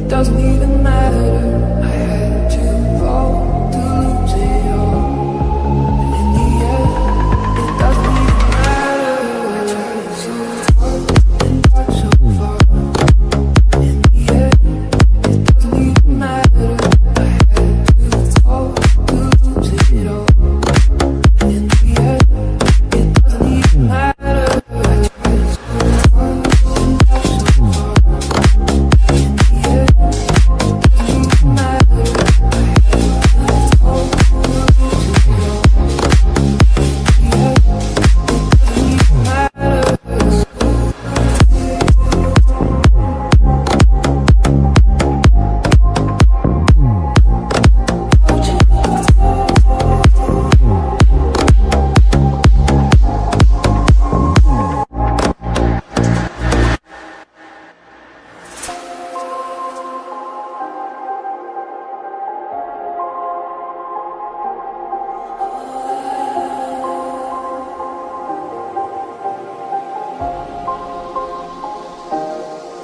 Doesn't even matter. I had to fall to lose it all. And in the end, it doesn't even matter. I tried so hard and got so far. In the end, it doesn't even matter. I had to fall to lose it all. And in the end, it doesn't even matter. I tried so hard and got so far. In the end,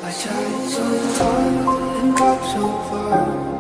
I tried so hard and got so far.